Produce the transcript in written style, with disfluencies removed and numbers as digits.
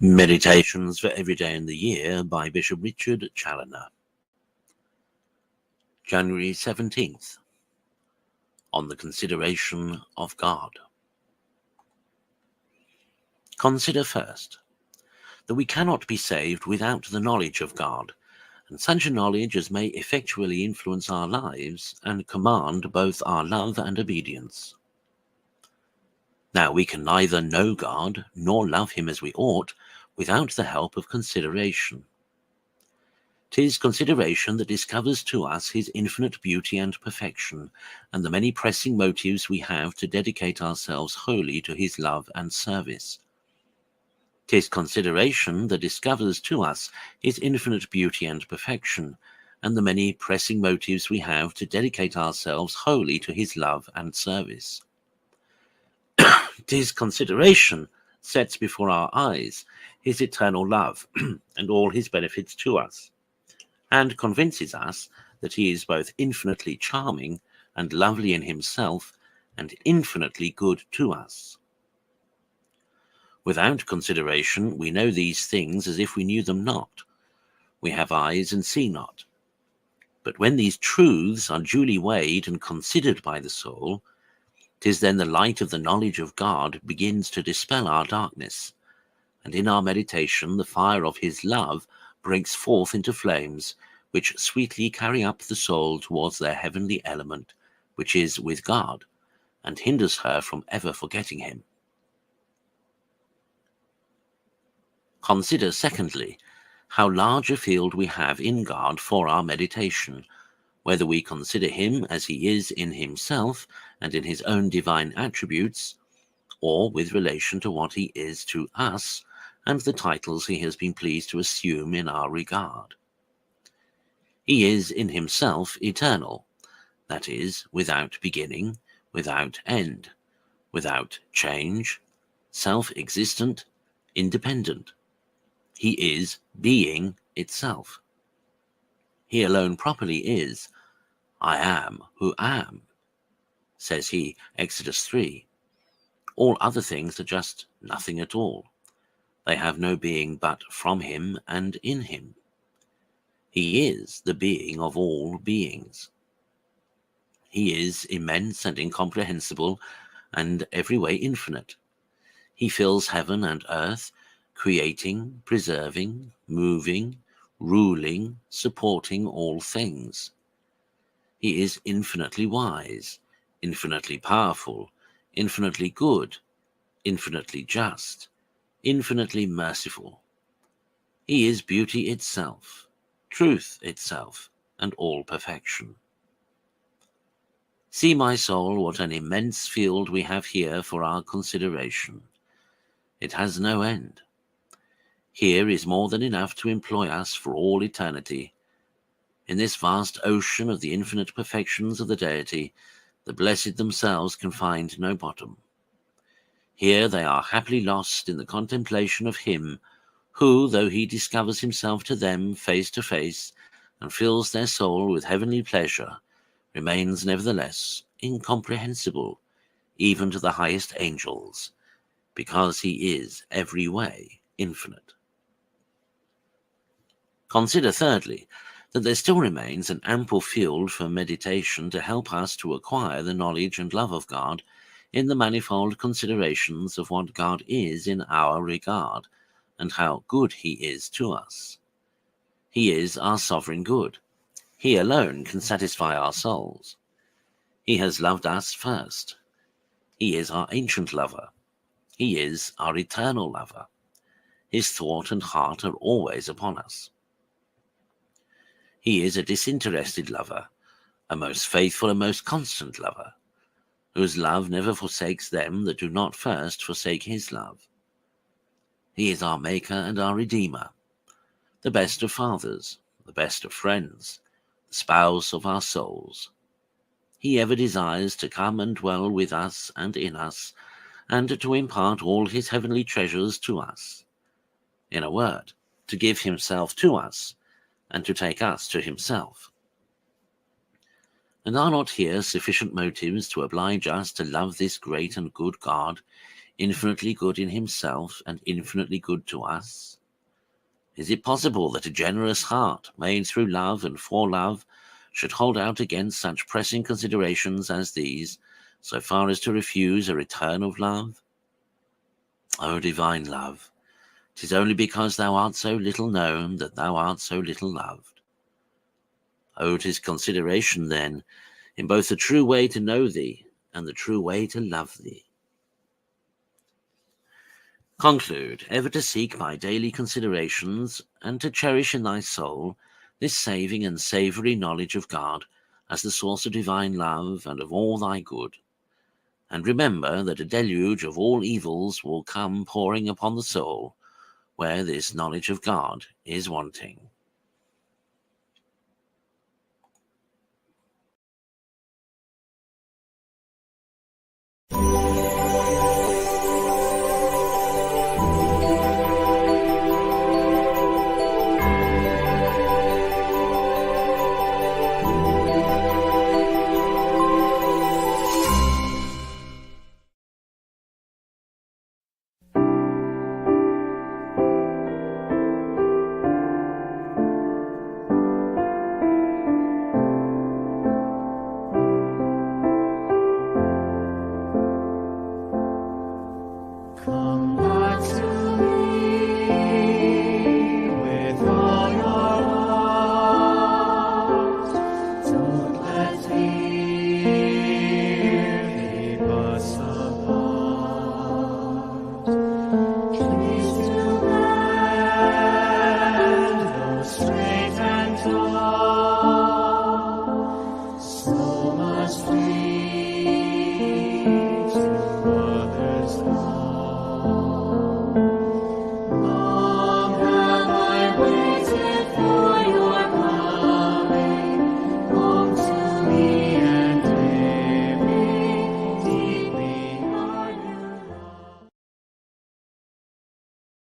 Meditations for Every Day in the Year by Bishop Richard Challoner. January 17th. On the consideration of God. Consider first that we cannot be saved without the knowledge of God, and such a knowledge as may effectually influence our lives and command both our love and obedience. Now we can neither know God nor love him as we ought without the help of consideration. 'Tis consideration that discovers to us his infinite beauty and perfection, and the many pressing motives we have to dedicate ourselves wholly to his love and service. 'Tis consideration that discovers to us his infinite beauty and perfection, and the many pressing motives we have to dedicate ourselves wholly to his love and service. 'Tis consideration sets before our eyes his eternal love and all his benefits to us, and convinces us that he is both infinitely charming and lovely in himself, and infinitely good to us. Without consideration, we know these things as if we knew them not. We have eyes and see not. But when these truths are duly weighed and considered by the soul, 'tis then the light of the knowledge of God begins to dispel our darkness, and in our meditation the fire of his love breaks forth into flames, which sweetly carry up the soul towards their heavenly element, which is with God, and hinders her from ever forgetting him. Consider, secondly, how large a field we have in God for our meditation, whether we consider him as he is in himself and in his own divine attributes, or with relation to what he is to us and the titles he has been pleased to assume in our regard. He is in himself eternal, that is, without beginning, without end, without change, self-existent, independent. He is being itself. He alone properly is, I am who am, says he, Exodus 3. All other things are just nothing at all. They have no being but from him and in him. He is the being of all beings. He is immense and incomprehensible and every way infinite. He fills heaven and earth, creating, preserving, moving, ruling, supporting all things. He is infinitely wise, infinitely powerful, infinitely good, infinitely just, infinitely merciful. He is beauty itself, truth itself, and all perfection. See, my soul, what an immense field we have here for our consideration. It has no end. Here is more than enough to employ us for all eternity. In this vast ocean of the infinite perfections of the Deity, the blessed themselves can find no bottom. Here they are happily lost in the contemplation of him who, though he discovers himself to them face to face and fills their soul with heavenly pleasure, remains nevertheless incomprehensible even to the highest angels, because he is every way infinite. Consider, thirdly, that there still remains an ample field for meditation to help us to acquire the knowledge and love of God in the manifold considerations of what God is in our regard, and how good he is to us. He is our sovereign good. He alone can satisfy our souls. He has loved us first. He is our ancient lover. He is our eternal lover. His thought and heart are always upon us. He is a disinterested lover, a most faithful and most constant lover, whose love never forsakes them that do not first forsake his love. He is our Maker and our Redeemer, the best of fathers, the best of friends, the spouse of our souls. He ever desires to come and dwell with us and in us, and to impart all his heavenly treasures to us. In a word, to give himself to us, and to take us to himself. And are not here sufficient motives to oblige us to love this great and good God, infinitely good in himself and infinitely good to us? Is it possible that a generous heart, made through love and for love, should hold out against such pressing considerations as these, so far as to refuse a return of love? O divine love, 'tis only because thou art so little known that thou art so little loved. O 'tis consideration, then, in both the true way to know thee and the true way to love thee. Conclude ever to seek by daily considerations and to cherish in thy soul this saving and savoury knowledge of God as the source of divine love and of all thy good. And remember that a deluge of all evils will come pouring upon the soul where this knowledge of God is wanting.